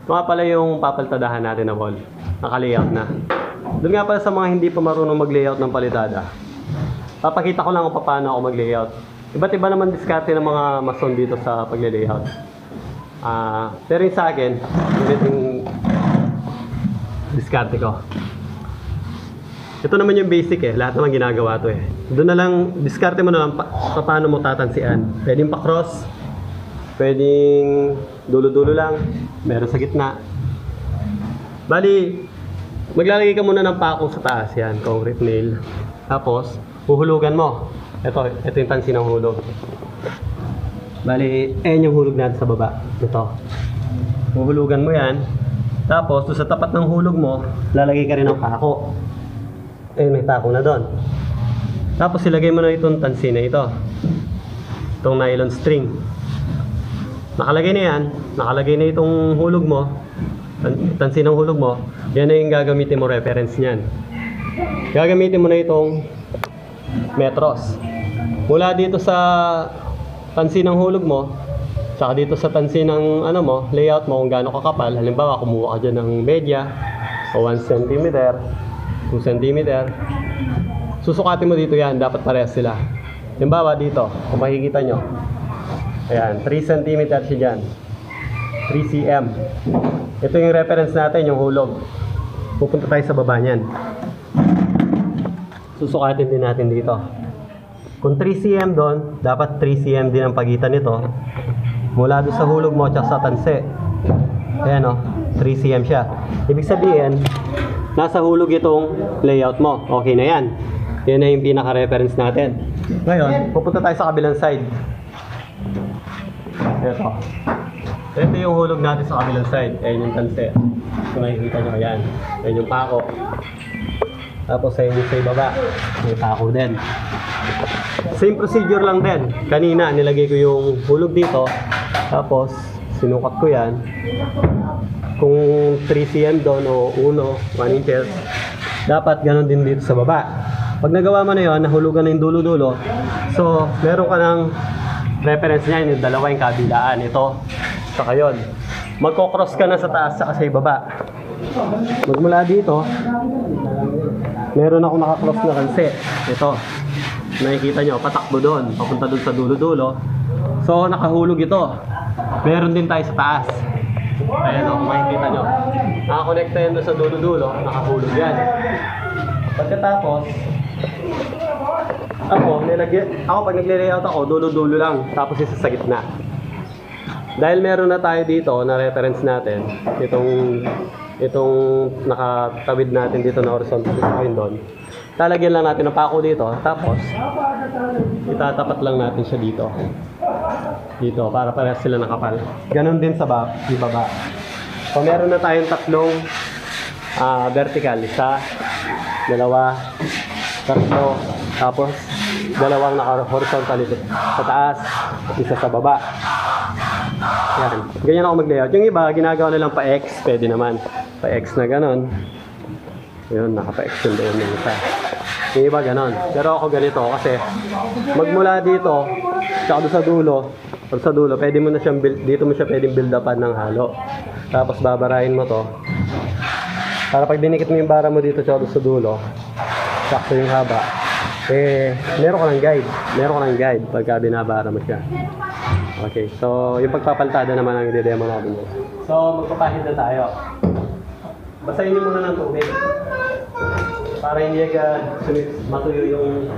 Ito nga pala yung papaltadahan natin na wall. Naka-layout na. Doon nga pala sa mga hindi pa marunong mag-layout ng palitada. Papakita ko lang kung paano ako mag-layout. Iba't iba naman diskarte ng mga mason dito sa pag-layout. Pero yung sa akin, ganito yung diskarte ko. Ito naman yung basic lahat naman ginagawa to Doon na lang, diskarte mo na lang paano mo tatansian. Pwedeng pa-cross, pwedeng dulo-dulo lang, meron sa gitna. Bali, maglalagay ka muna ng pako sa taas yan, concrete nail. Tapos, huhulugan mo. Ito yung tansi ng hulog. Bali, yung hulog natin sa baba. Ito. Huhulugan mo yan. Tapos, doon sa tapat ng hulog mo, lalagay ka rin ng pako. May pako na doon. Tapos, ilagay mo na itong tansi na ito. Itong nylon string. Nakalagay na yan. Nakalagay na itong hulog mo. Tansi ng hulog mo. Yan na yung gagamitin mo reference niyan. Gagamitin mo na itong metros. Mula dito sa tansi ng hulog mo, saka dito sa tansi ng layout mo kung gaano kakapal. Halimbawa, kumuha ka dyan ng media o 1 cm, 2 cm. Susukatin mo dito yan. Dapat parehas sila. Halimbawa dito, kung makikita nyo. Ayan, 3 cm siya dyan. 3 cm. Ito yung reference natin, yung hulog. Pupunta tayo sa baba niyan. Susukatin din natin dito. Kung 3 cm doon, dapat 3 cm din ang pagitan nito. Mula doon sa hulog mo at sa tanse. Ayan 3 cm siya. Ibig sabihin, nasa hulog itong layout mo. Okay na yan. Yan na yung pinaka-reference natin. Ngayon, pupunta tayo sa kabilang side. Ito yung hulog natin sa kabilang side. Ayan yung tanse. Kung makikita nyo, ayan. Ayan yung pako. Tapos ayan yung sa baba. May pako din. Same procedure lang din. Kanina, nilagay ko yung hulog dito. Tapos, sinukat ko yan. Kung 3 cm doon o 1 inches, dapat ganun din dito sa baba. Pag nagawa mo na yun, nahulugan na yung dulo-dulo. So, meron ka ng reference niya, yung dalawa yung kabilaan. Ito, saka yun. Magkocross ka na sa taas saka sa ibaba. Magmula dito, meron akong nakakross na kanse. Ito, nakikita nyo, patakbo doon. Papunta doon sa dulo-dulo. So, nakahulog ito. Meron din tayo sa taas. Ayan kung makikita nyo. Nakakonekta yan doon sa dulo-dulo. Nakahulog yan. Pagkatapos, ako pag nagle-layout ako, dulo-dulo lang. Tapos isa sa gitna. Dahil meron na tayo dito na reference natin, itong nakatawid natin dito na horizontal line doon. Lalagyan lang natin ng pako dito. Tapos, itatapat lang natin siya dito. Dito, para parehas sila nakapal. Ganon din sa ibaba. So, meron na tayong tatlong vertical. Isa, dalawa, tatlo, tapos dalawang naka-horizontal ito sa taas, isa sa baba. Yan. Ganyan ako mag-layout. Yung iba, ginagawa nilang pa-X, pwede naman. Pa-X na ganon. Yun, naka-pa-X yung doon yung isa. Yung iba ganon. Pero ako ganito kasi magmula dito, tsaka doon sa dulo, pwede mo na siyang dito mo siya pwedeng build upan ng halo. Tapos babarahin mo to. Para pag dinikit mo yung bara mo dito tsaka doon sa dulo, sakto yung haba. Meron ka ng guide. Meron ka ng guide pagka binabara mo siya. Okay, so yung pagpapaltada naman ang i-demo natin. So, magpapahid na tayo. Basahin niyo muna ng tubig. Para hindi agad matuyo yung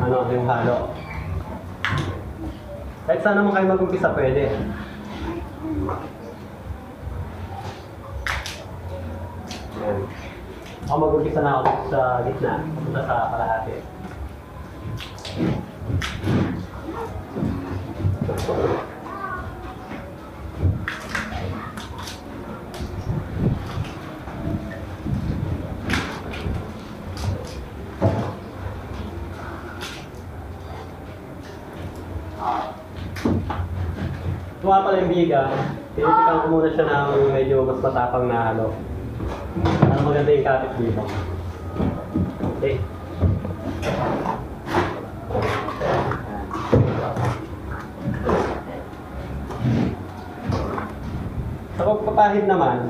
yung halo. Kahit saan naman kayo mag-umpisa, pwede. Ayan. Ako mag-umpisa na ako sa gitna, punta sa kalahati. Ito nga pala yung biga, tinitikan ko muna siya ng medyo mas matapang na halo. Para maganda yung kapit dito. Okay. So, pagpahid naman,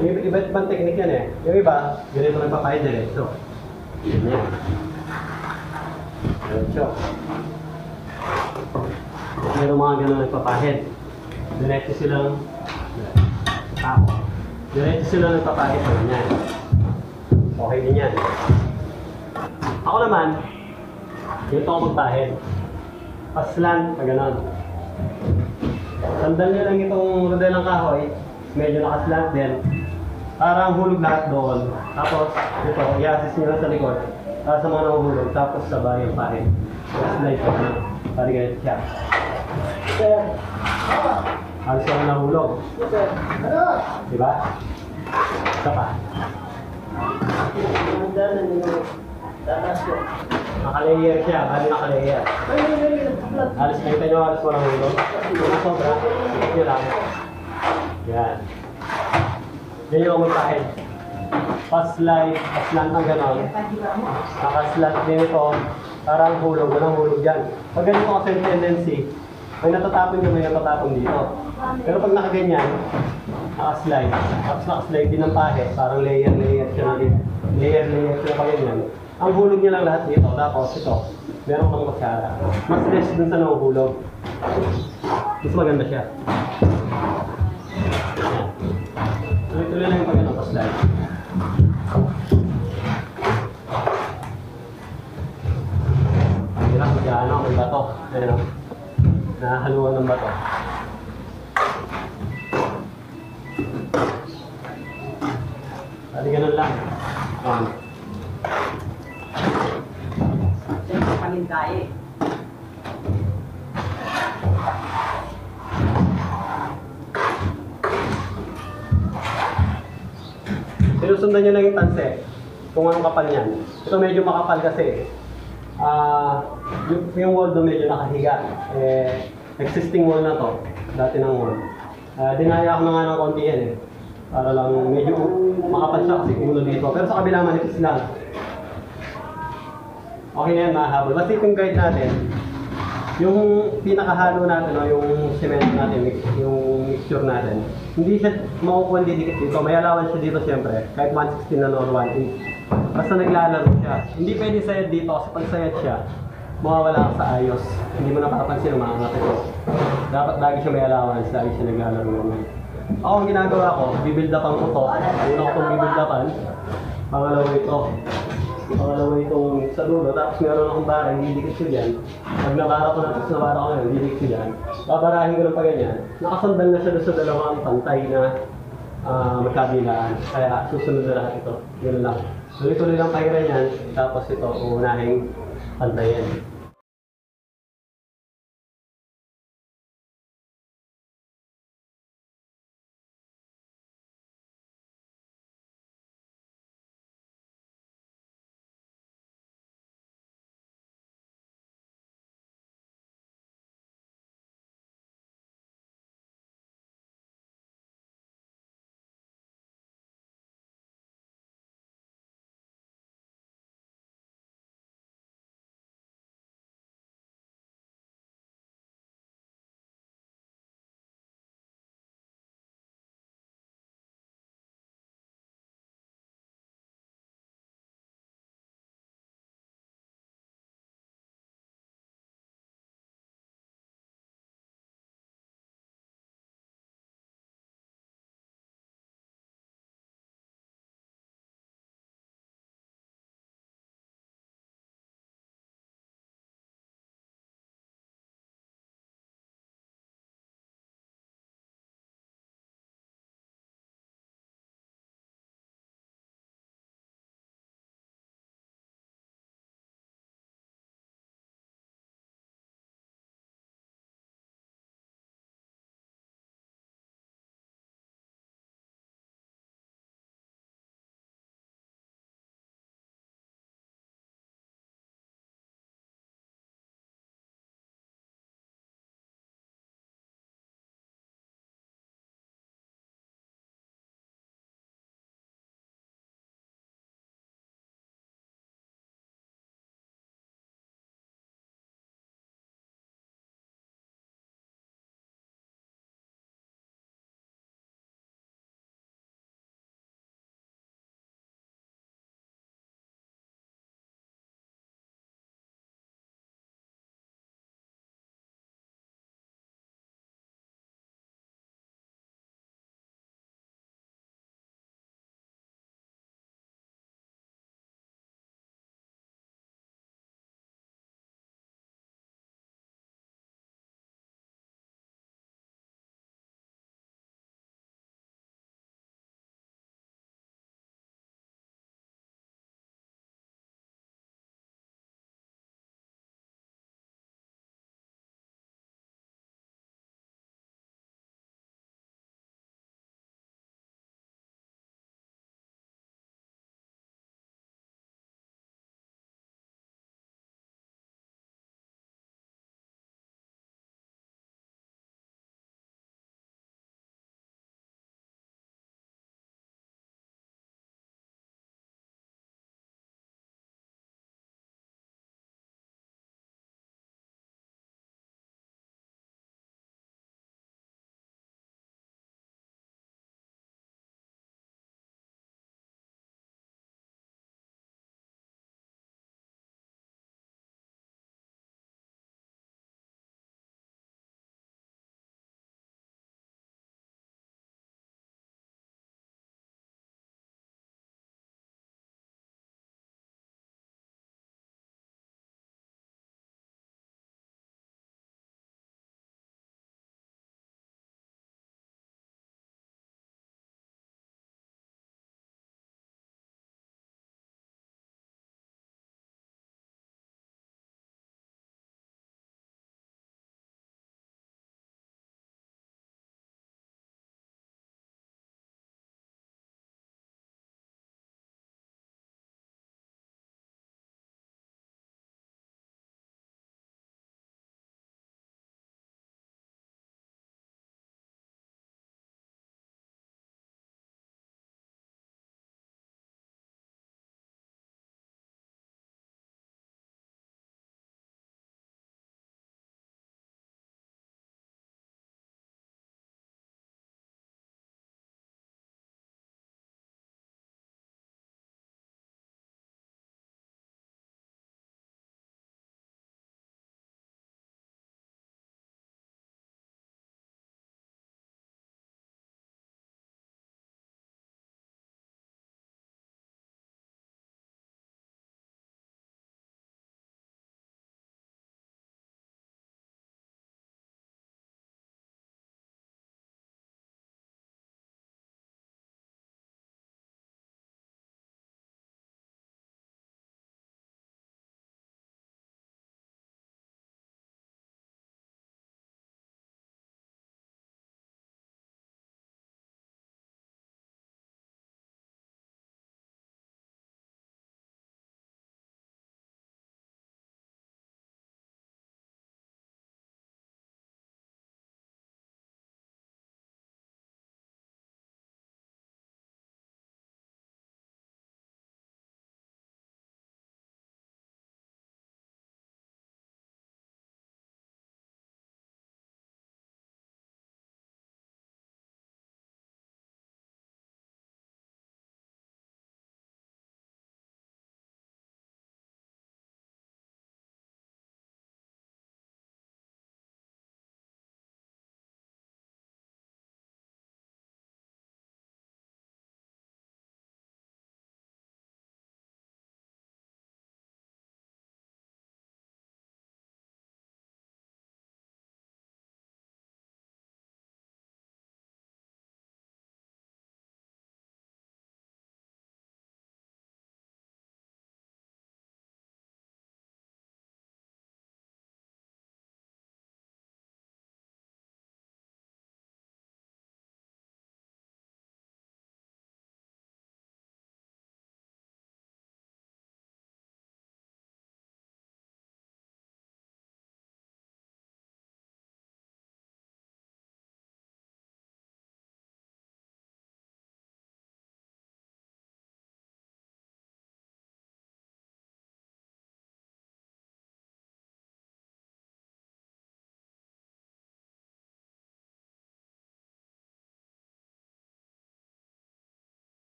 yung iba't ibang technique yan eh. Yung iba, ganito nagpapahid diretso. Ganyan. Diretso. Meron mga ganun nagpapahid. Diretso silang diretso silang nagpapahid sa ganyan. Okay din yan. Ako naman, dito ako magpahid. Paslan, pag gano'n. Sandal nyo lang itong rodel ng kahoy, medyo nakaslant din. Parang hulog lahat doon. Tapos, ito, i-assist nyo lang sa likod. Para sa mga nahuhulog. Tapos sabay yung pahid. Slide ko na. Pari ganito siya. Halos ka na nahulog. Diba? Isa pa. Naka-layer siya, bali naka-layer. Halos nakita nyo, halos walang hulog. Kung sobra, ikot nyo lang. Yan. Yan yung magpahid. Pa-slide, pa-slant ng gano'n. Naka-slant din ito. Parang hulog, walang hulog dyan. Pag ganito kasi yung tendency, may natatapon nyo, may natatapon dito. Pero pag nakaganyan, naka-slide. Tapos naka-slide din ng pahid. Parang layer-layer siya na din. Layer-layer siya pa ganyan. Ang hulog niya lang lahat dito. Tapos ito, meron pang masyara. Mas less dun sa nahuhulog. Mas maganda siya. Tuloy-tuloy lang yung pag-ano pa-slide. Hirap mag-ano, may bato. Ayan o. Nahahaluan ng bato. Pwede ganun lang. Panindaye. Sinusundan nyo lang yung tanse. Kung anong kapal yan. Ito medyo makapal kasi. Yung wall doon medyo nakahiga. Existing wall na to. Dati ng wall. Dinaya ko na nga ng konti yan eh. Para lang medyo makapal siya kasi ulo dito. Pero sa kabila manipis lang. Okay na yan, mahabol. Basta itong guide natin, yung pinakahalo natin, o yung cement natin, yung mixture natin, hindi siya makukuha didikit dito. May allowance siya dito siyempre, kahit 116 na or 1.8. Basta naglalaro siya. Hindi pwede sayad dito kasi pag sayad siya, mawawala ka sa ayos. Hindi mo napapansin ang mga ito. Dapat lagi siya may allowance, lagi siya naglalaro naman. Ako ang ginagawa ko, bibuild upan ko to. Una ko itong bibuild upan. Pangalawa ito. Pangalawa itong sa dulo. Tapos meron akong bara, hidikit ko dyan. Pag nabara ko na, tapos nabara ko na, hidikit ko dyan. Babarahin ko ng pa ganyan. Nakasandal na siya doon sa dalawang pantay na magkabilaan. Kaya susunod na lahat ito. Yun lang. Tuloy-tuloy lang pahiran yan. Tapos ito, unahing pantayin.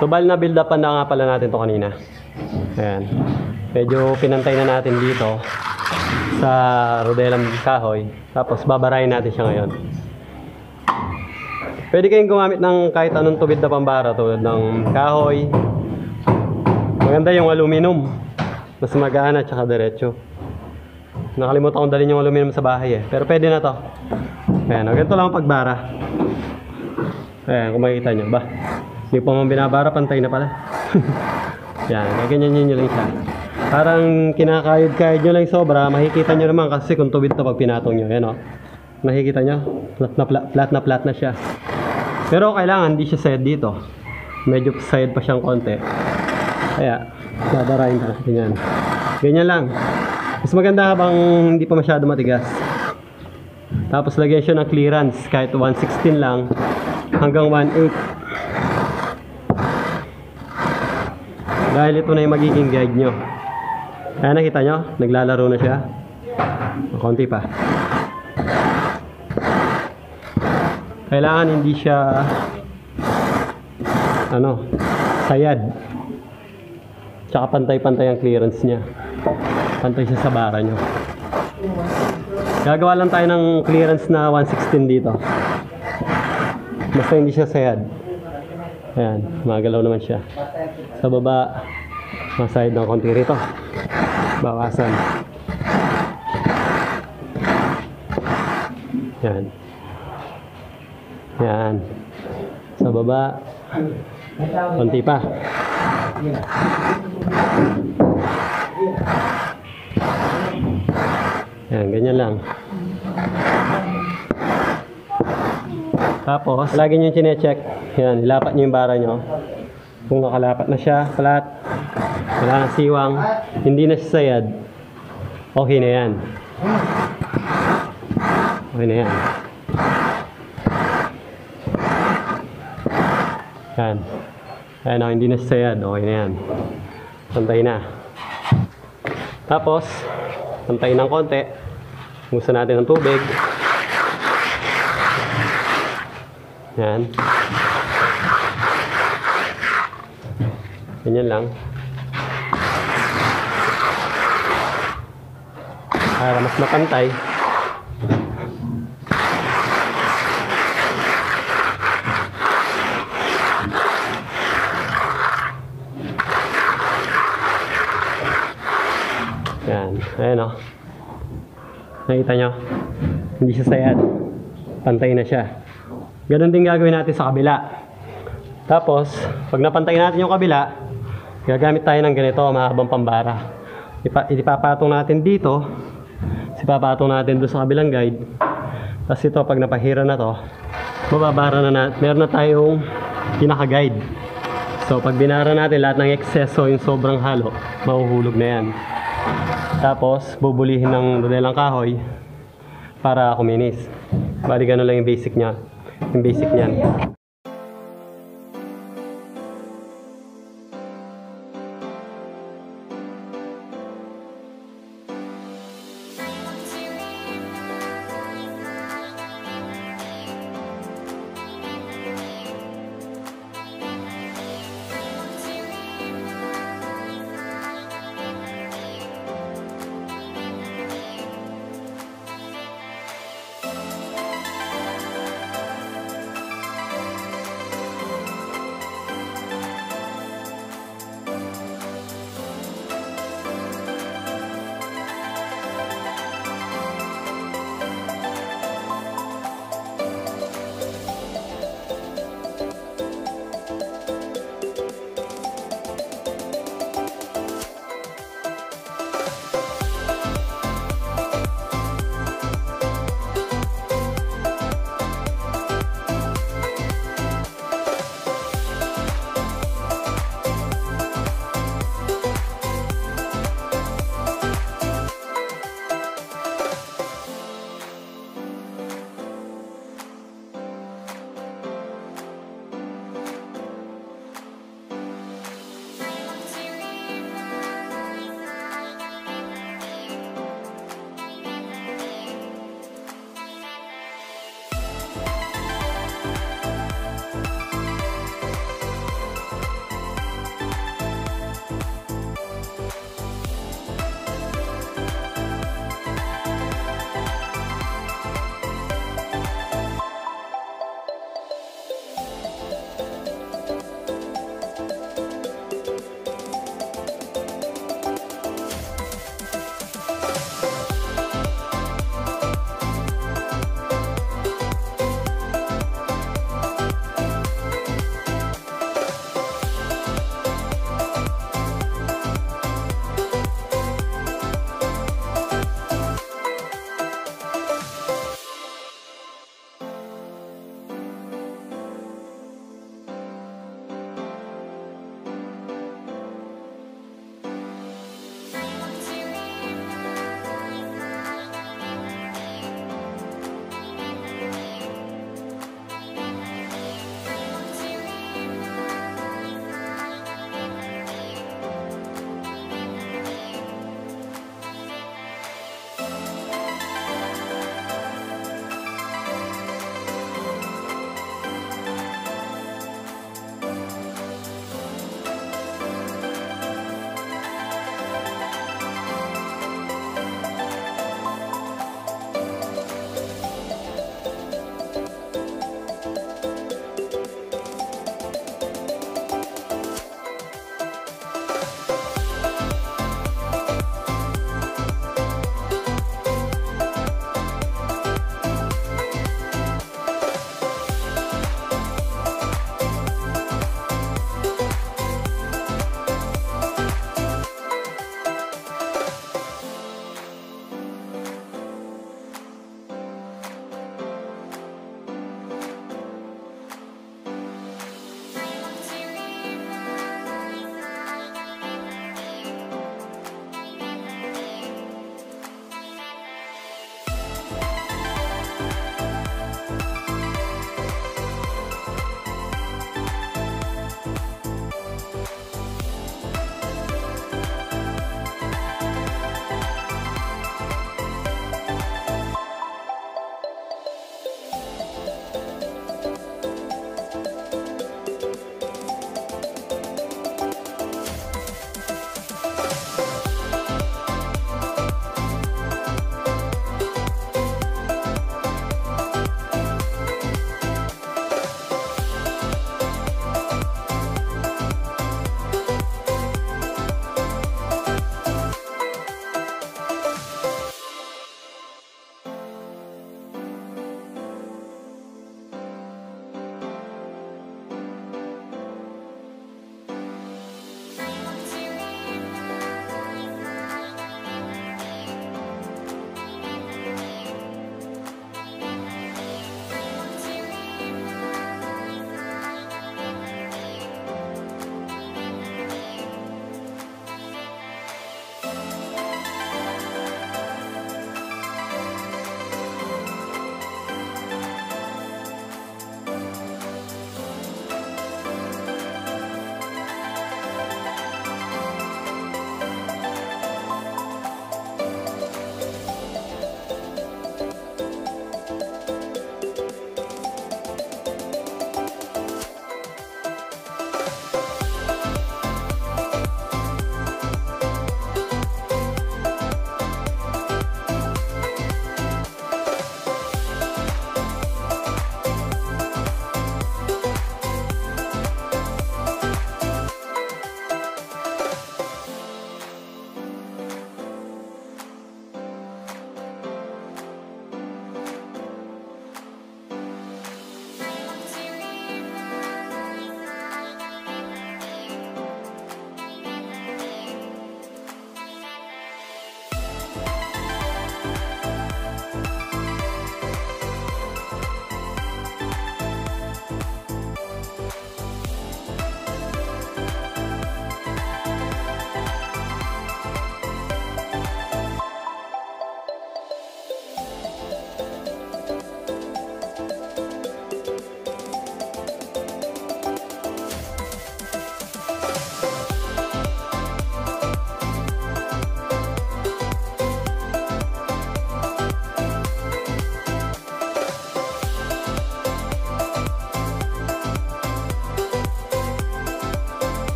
So bali na build up na nga pala natin to kanina. Ayan. Medyo pinantay na natin dito sa rodelang kahoy. Tapos babarayin natin siya ngayon. Pwede kayong gumamit ng kahit anong tuwid na pambara tulad ng kahoy. Maganda yung aluminum. Mas magaan at saka diretso. Nakalimutan kong dalhin yung aluminum sa bahay eh. Pero pwede na to. Ayan, ganito lang ang pagbara. Ayan, kung makikita nyo. Ba, hindi pa mga binabara, pantay na pala. Yan, ganyan nyo lang siya. Parang kinakayod-kayod nyo lang sobra. Makikita nyo naman kasi kung tuwid to pag pinatong nyo. Yan o. Nakikita nyo? Flat na siya. Pero kailangan hindi siya sayad dito. Medyo sayad pa siyang konti. Kaya, babarahin na natin yan. Ganyan lang. Mas maganda habang hindi pa masyado matigas. Tapos lagyan siya ng clearance. Kahit 1/16 lang hanggang 1/8. Dahil ito na yung magiging guide nyo. Kaya nakita nyo? Naglalaro na siya. Konti pa. Kailangan hindi siya sayad. Tsaka pantay-pantay ang clearance niya. Pantay siya sa bara nyo. Gagawa lang tayo ng clearance na 1/16 dito. Basta hindi siya sayad. Ayan, magalaw naman siya. Sa baba, masayad ng konti rito. Bawasan. Yan. Yan. Sa baba, konti pa. Yan, ganyan lang. Tapos, lagi nyo chine-check. Yan, ilapat nyo yung bara nyo. Kung nakalapat na siya, flat, wala nang siwang, hindi na siya sayad, okay na yan. Okay na yan. Yan. Ayan o, hindi na siya sayad, okay na yan. Pantay na. Tapos, pantay ng konti. Gusto natin ng tubig. Yan. Ganyan lang. Para mas mapantay. Yan. Ayan o. Nakita nyo? Hindi siya sayad. Pantay na siya. Ganon din gagawin natin sa kabila. Tapos, pag napantay natin yung kabila, gagamit tayo ng ganito, mahabang pambara. Ipapatong natin dito, ipapatong natin doon sa kabilang guide. Tapos ito, pag napahira na to, mababara na natin. Meron na tayong pinaka-guide. So, pag binara natin lahat ng ekseso, yung sobrang halo, mahuhulog na yan. Tapos, bubulihin ng rodelang kahoy para kuminis. Bali, gano'n lang yung basic niya. Yung basic niyan.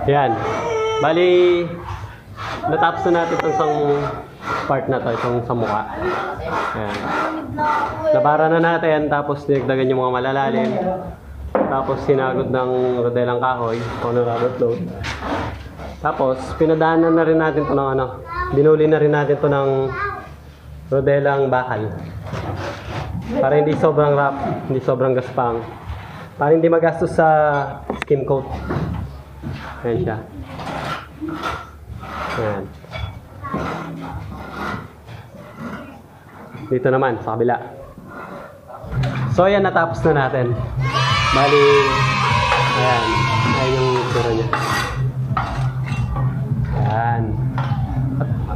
Yan. Bali, natapos na natin itong isang part na to, itong sa mukha. Yan. Nabara na natin, tapos dinagdagan yung mga malalalim. Tapos sinagod ng rodelang kahoy, honorable float. Tapos pinadaanan na rin natin to ng ano, binuli na rin natin to ng rodelang bakal. Para hindi sobrang rough, hindi sobrang gaspang. Para hindi magastos sa skim coat. Ayan siya. Ayan. Dito naman, sa kabila. So ayan, natapos na natin. Bali, ayan. Ayan yung tsura niya. Ayan.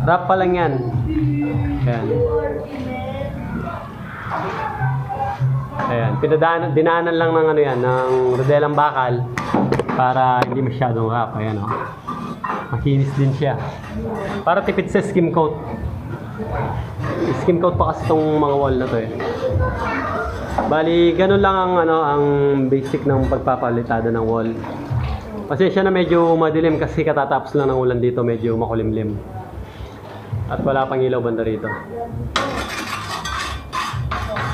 Wrap pa lang yan. Ayan. Ayan. Dinaanan lang ng ano yan, ng rodelang bakal para hindi masyadong wrap. Ayan o. Makinis din siya. Para tipid sa skim coat. Skim coat pa kasi itong mga wall na to eh. Bali, ganun lang ang ano, ang basic ng pagpapalitada ng wall. Pasensya na medyo madilim kasi katatapos lang ng ulan dito, medyo makulimlim. At wala pang ilaw banda rito.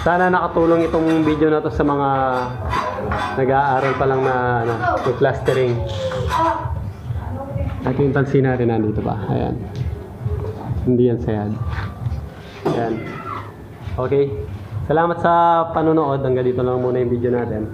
Sana nakatulong itong video na to sa mga nag-aaral pa lang na ano, plastering. At yung tansi natin nandito pa. Ayan. Hindi yan sayad. Ayan. Okay. Salamat sa panonood. Hanggang dito lang muna yung video natin.